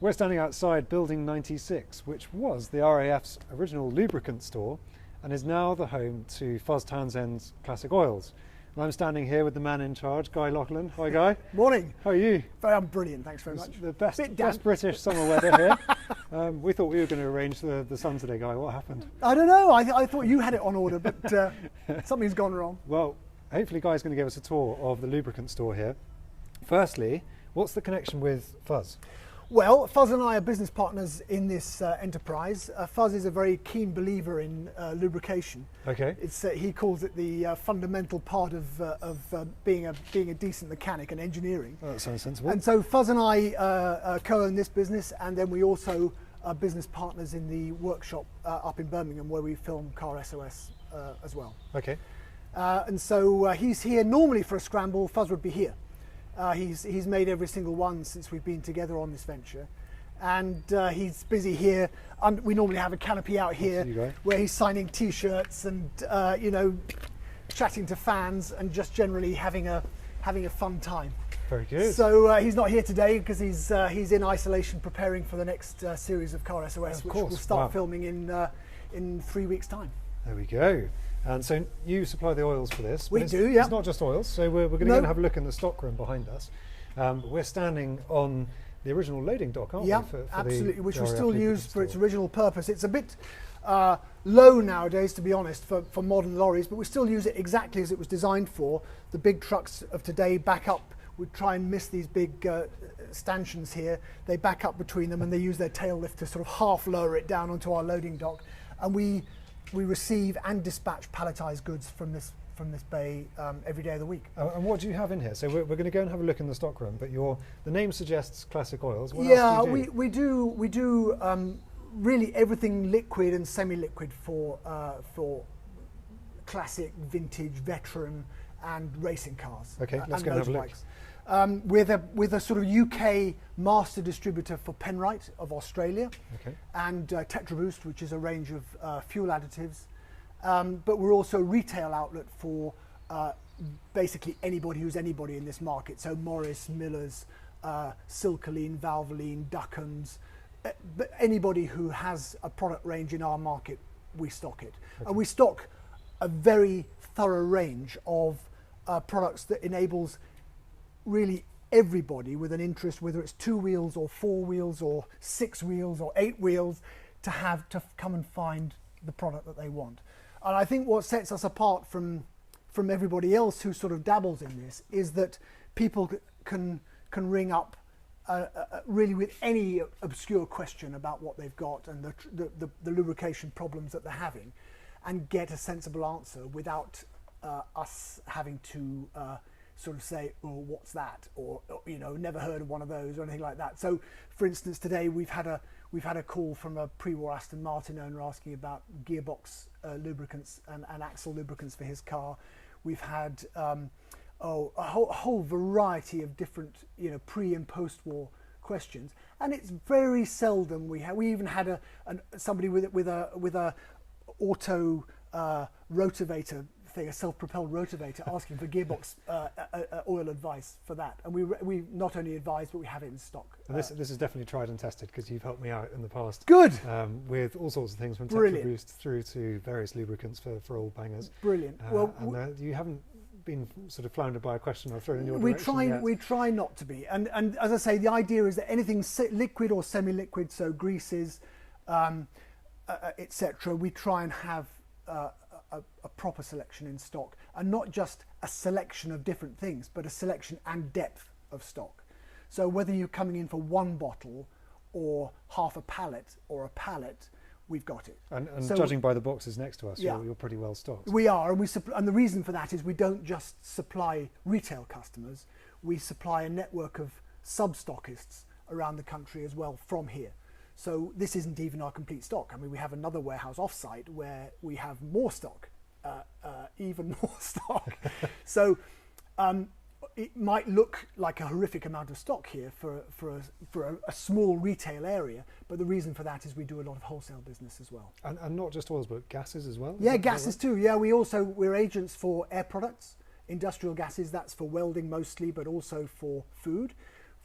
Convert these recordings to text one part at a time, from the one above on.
We're standing outside Building 96, which was the RAF's original lubricant store and is now the home to Fuzz Townsend's Classic Oils. And I'm standing here with the man in charge, Guy Lachlan. Hi, Guy. Morning. How are you? I'm brilliant, thanks very much. The best British summer weather here. We thought we were going to arrange the sun today, Guy. What happened? I don't know. I thought you had it on order, but something's gone wrong. Well, hopefully Guy's going to give us a tour of the lubricant store here. Firstly, what's the connection with Fuzz? Well, Fuzz and I are business partners in this enterprise. Fuzz is a very keen believer in lubrication. Okay. He calls it the fundamental part of being a decent mechanic and engineering. Oh, that sounds sensible. And so Fuzz and I co-own this business, and then we also are business partners in the workshop up in Birmingham where we film Car SOS as well. Okay. And so he's here normally for a scramble. Fuzz would be here. He's made every single one since we've been together on this venture, and he's busy here. We normally have a canopy out here where he's signing T-shirts and chatting to fans and just generally having a fun time. Very good. So he's not here today because he's in isolation preparing for the next series of Car SOS, which we'll start filming in 3 weeks' time. There we go. And so you supply the oils for this. We do, yeah. It's not just oils, so we're going to go and have a look in the stock room behind us. We're standing on the original loading dock, aren't we? Yeah, absolutely, which we still use for its original purpose. It's a bit low nowadays, to be honest, for modern lorries, but we still use it exactly as it was designed for. The big trucks of today back up. We try and miss these big stanchions here. They back up between them and they use their tail lift to sort of half lower it down onto our loading dock. And we receive and dispatch palletized goods from this bay every day of the week. And what do you have in here? So we're going to go and have a look in the stock room, but the name suggests Classic Oils. What else do you do? we do really everything liquid and semi-liquid for classic, vintage, veteran and racing cars. Okay, let's go and have a look. With a sort of UK master distributor for Penrite of Australia, and Tetra Boost, which is a range of fuel additives. But we're also a retail outlet for basically anybody who's anybody in this market. So Morris, Miller's, Silcoline, Valvoline, Duckham's, but anybody who has a product range in our market, we stock it. And we stock a very thorough range of products that enables really everybody with an interest, whether it's 2 wheels or 4 wheels or 6 wheels or 8 wheels, to come and find the product that they want. And I think what sets us apart from everybody else who sort of dabbles in this is that people can ring up really with any obscure question about what they've got and the lubrication problems that they're having, and get a sensible answer without us having to sort of say, oh, what's that? Or never heard of one of those or anything like that. So, for instance, today we've had a call from a pre-war Aston Martin owner asking about gearbox lubricants and axle lubricants for his car. We've had a whole variety of different pre and post-war questions, and it's very seldom we even had somebody with a auto rotavator thing, a self-propelled rotavator, asking for gearbox oil advice for that, and we not only advise but we have it in stock. And this is definitely tried and tested because you've helped me out in the past. Good. With all sorts of things from Tetra Boost through to various lubricants for all bangers. Brilliant. You haven't been sort of floundered by a question I've thrown in your direction. We try not to be, and as I say, the idea is that anything liquid or semi-liquid, so greases, etc., we try and have a proper selection in stock, and not just a selection of different things, but a selection and depth of stock. So whether you're coming in for 1 bottle or half a pallet or a pallet, we've got it. And so, judging by the boxes next to us, you're pretty well stocked. We are, and the reason for that is we don't just supply retail customers, we supply a network of sub-stockists around the country as well from here. So this isn't even our complete stock. I mean, we have another warehouse off-site where we have more stock, even more stock. So it might look like a horrific amount of stock here for a small retail area, but the reason for that is we do a lot of wholesale business as well. And not just oils, but gases as well? Yeah, gases too. Yeah, we're agents for air products, industrial gases. That's for welding mostly, but also for food.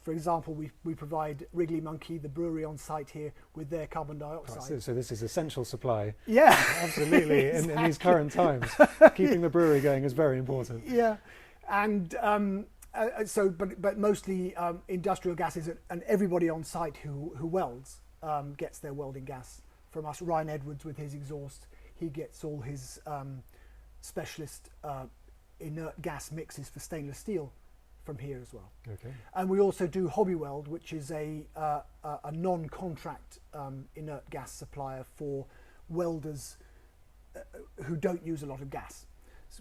For example, we provide Wrigley Monkey, the brewery on site here, with their carbon dioxide. Right, so this is essential supply. Yeah, absolutely. Exactly. In these current times, keeping the brewery going is very important. Yeah, and but mostly industrial gases, and everybody on site who welds gets their welding gas from us. Ryan Edwards with his exhaust, he gets all his specialist inert gas mixes for stainless steel from here as well. Okay. And we also do Hobby Weld, which is a non-contract inert gas supplier for welders who don't use a lot of gas.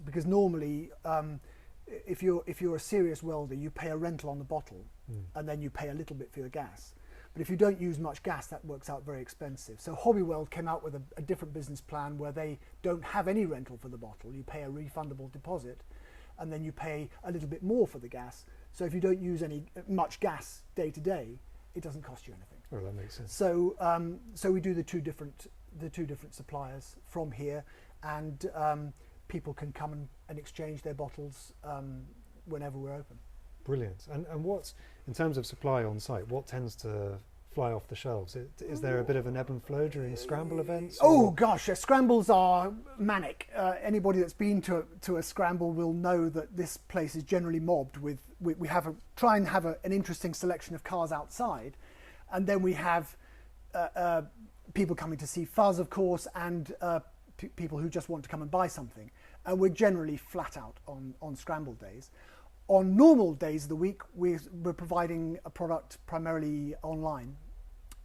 Because normally, if you're a serious welder, you pay a rental on the bottle, and then you pay a little bit for your gas. But if you don't use much gas, that works out very expensive. So Hobby Weld came out with a different business plan where they don't have any rental for the bottle. You pay a refundable deposit, and then you pay a little bit more for the gas. So if you don't use much gas day to day, it doesn't cost you anything. Oh, that makes sense. So we do the two different suppliers from here, and people can come and exchange their bottles whenever we're open. Brilliant. And what, in terms of supply on site, what tends to fly off the shelves? Is there a bit of an ebb and flow during scramble events? Oh gosh, scrambles are manic. Anybody that's been to a scramble will know that this place is generally mobbed with. We try and have an interesting selection of cars outside, and then we have people coming to see Fuzz, of course, and people who just want to come and buy something. And we're generally flat out on scramble days. On normal days of the week, we're providing a product primarily online.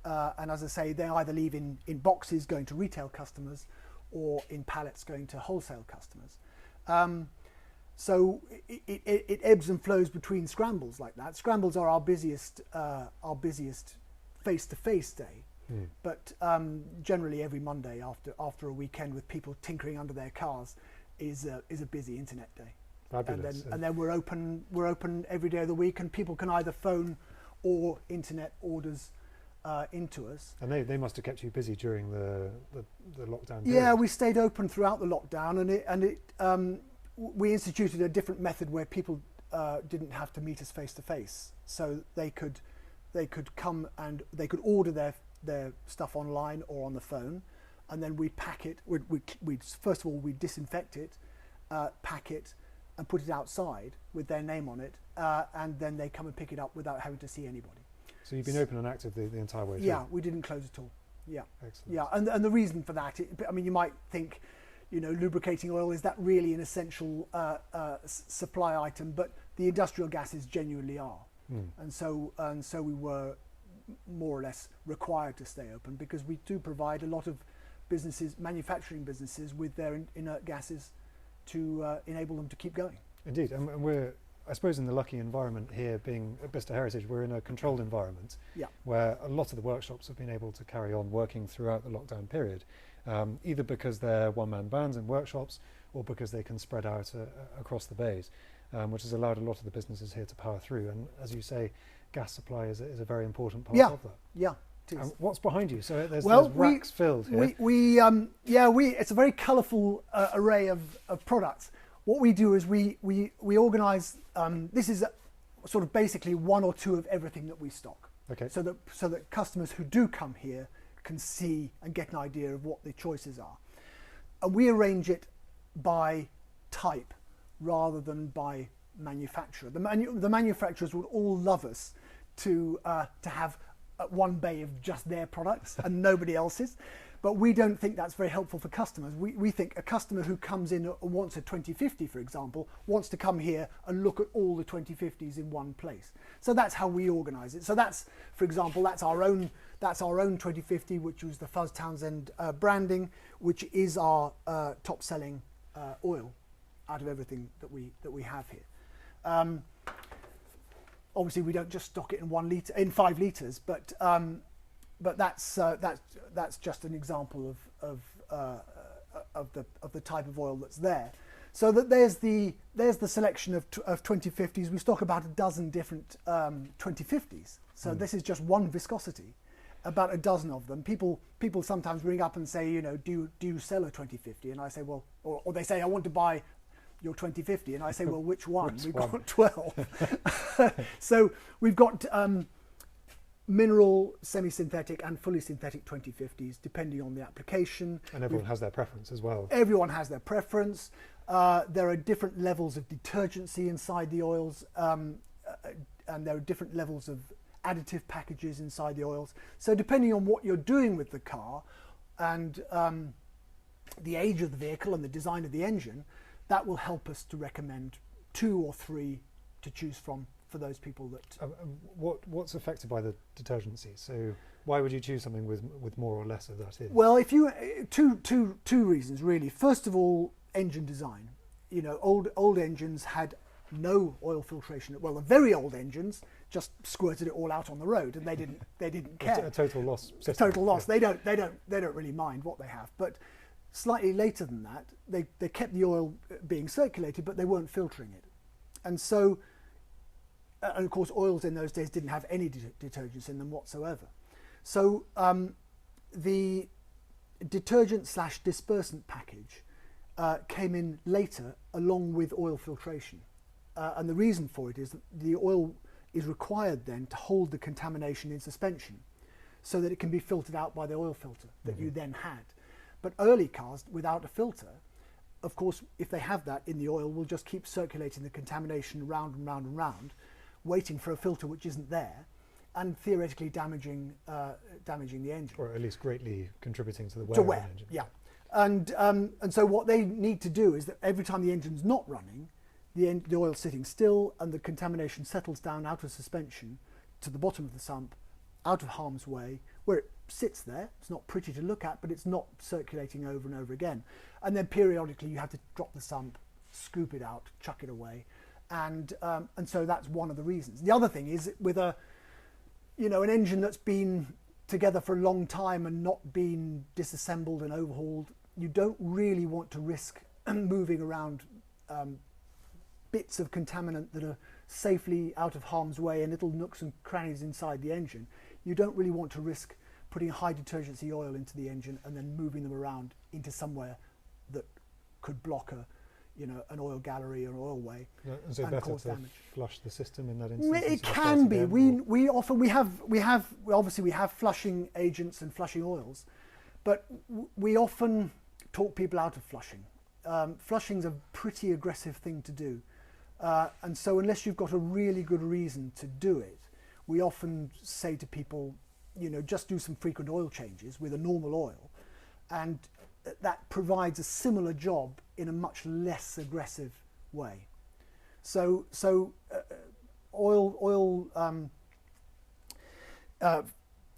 And as I say, they either leave in boxes going to retail customers or in pallets going to wholesale customers. So it ebbs and flows between scrambles like that. Scrambles are our busiest face-to-face day. But generally every Monday after a weekend with people tinkering under their cars is a busy internet day. Fabulous. And then we're open every day of the week, and people can either phone or internet orders into us. And they must have kept you busy during the lockdown period. Yeah, we stayed open throughout the lockdown, and we instituted a different method where people didn't have to meet us face to face, so they could come and they could order their stuff online or on the phone, and then we'd pack it. We'd first of all we'd disinfect it, pack it, and put it outside with their name on it, and then they come and pick it up without having to see anybody. So you've been open and active the entire way through? Yeah, we didn't close at all. Yeah. Excellent. Yeah, and the reason for that, I mean, you might think, lubricating oil, is that really an essential supply item? But the industrial gases genuinely are. And so we were more or less required to stay open, because we do provide a lot of businesses, manufacturing businesses, with their inert gases to enable them to keep going. Indeed, and we're, I suppose, in the lucky environment here, being at Bicester Heritage, we're in a controlled environment where a lot of the workshops have been able to carry on working throughout the lockdown period, either because they're one-man bands and workshops, or because they can spread out across the bays, which has allowed a lot of the businesses here to power through. And as you say, gas supply is a very important part of that. Yeah. And what's behind you? So there's racks filled here. It's a very colourful array of products. What we do is we organise. This is sort of basically one or two of everything that we stock. Okay. So that customers who do come here can see and get an idea of what the choices are. And we arrange it by type rather than by manufacturer. The manufacturers would all love us to have one bay of just their products and nobody else's, but we don't think that's very helpful for customers. We think a customer who comes in and wants a 2050, for example, wants to come here and look at all the 2050s in one place. So that's how we organise it. So that's, for example, that's our own 2050, which was the Fuzz Townsend branding, which is our top selling oil out of everything that we have here. Obviously, we don't just stock it in 5 litres, but that's just an example of the type of oil that's there. So that there's the selection of 2050s. We stock about a dozen different 2050s. So this is just one viscosity, about a dozen of them. People sometimes ring up and say, do you sell a 2050? And I say, well, or they say, I want to buy your 2050, and I say, well, which one? Which We've one? got 12. So we've got mineral, semi-synthetic and fully synthetic 2050s, depending on the application. And everyone has their preference as well. Everyone has their preference. There are different levels of detergency inside the oils, and there are different levels of additive packages inside the oils. So depending on what you're doing with the car and the age of the vehicle and the design of the engine, that will help us to recommend 2 or 3 to choose from for those people that... What's affected by the detergency? So why would you choose something with more or less of that in? Well, if you two reasons really. First of all, engine design. You know, old engines had no oil filtration. Well, the very old engines just squirted it all out on the road, and they didn't care. A total loss. A total loss. Yeah. They don't really mind what they have. But slightly later than that, they kept the oil being circulated, but they weren't filtering it, and so. And of course, oils in those days didn't have any detergents in them whatsoever. So the detergent/dispersant package came in later along with oil filtration. And the reason for it is that the oil is required then to hold the contamination in suspension so that it can be filtered out by the oil filter that you then had. But early cars without a filter, of course, if they have that in the oil, will just keep circulating the contamination round and round and round, waiting for a filter which isn't there, and theoretically damaging the engine, or at least greatly contributing to the wear of the engine. Yeah, and so what they need to do is that every time the engine's not running, the oil's sitting still, and the contamination settles down out of suspension to the bottom of the sump, out of harm's way, where it sits there. It's not pretty to look at, but it's not circulating over and over again. And then periodically you have to drop the sump, scoop it out, chuck it away. And so that's one of the reasons. The other thing is with an engine that's been together for a long time and not been disassembled and overhauled, you don't really want to risk moving around bits of contaminant that are safely out of harm's way in little nooks and crannies inside the engine. You don't really want to risk putting high detergency oil into the engine and then moving them around into somewhere that could block an oil gallery or oil way, and so better cause to damage. flush the system in that instance. It can be. We obviously have flushing agents and flushing oils, but we often talk people out of flushing. Flushing's a pretty aggressive thing to do, and so unless you've got a really good reason to do it, we often say to people, just do some frequent oil changes with a normal oil, and that provides a similar job in a much less aggressive way. So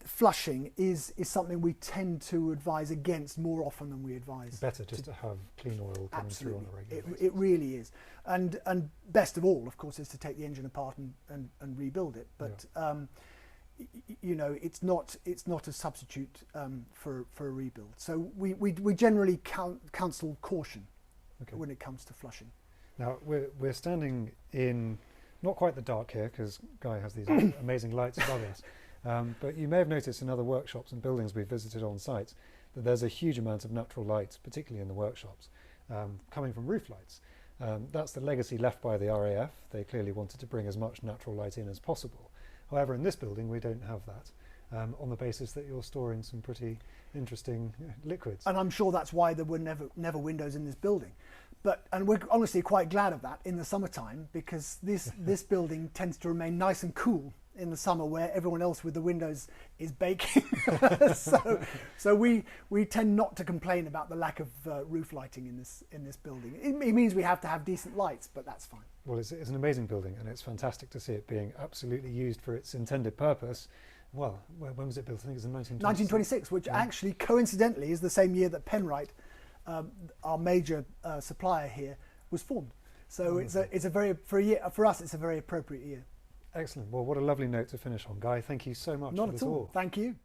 flushing is something we tend to advise against more often than we advise. Better just to have clean oil coming through on a regular basis. It really is. And best of all, of course, is to take the engine apart and rebuild it. But it's not a substitute for a rebuild. So we generally counsel caution when it comes to flushing. Now we're standing in not quite the dark here because Guy has these amazing lights above us. But you may have noticed in other workshops and buildings we've visited on site that there's a huge amount of natural light, particularly in the workshops, coming from roof lights. That's the legacy left by the RAF. They clearly wanted to bring as much natural light in as possible. However, in this building we don't have that, on the basis that you're storing some pretty interesting liquids. And I'm sure that's why there were never windows in this building. And we're honestly quite glad of that in the summertime, because this building tends to remain nice and cool in the summer, where everyone else with the windows is baking. so we tend not to complain about the lack of roof lighting in this building. It means we have to have decent lights, but that's fine. Well, it's an amazing building, and it's fantastic to see it being absolutely used for its intended purpose. Well, when was it built? I think it was in 1926, which actually coincidentally is the same year that Penrite, our major supplier here, was formed. So for us it's a very appropriate year. Excellent. Well, what a lovely note to finish on, Guy. Thank you so much. Not at all. Thank you.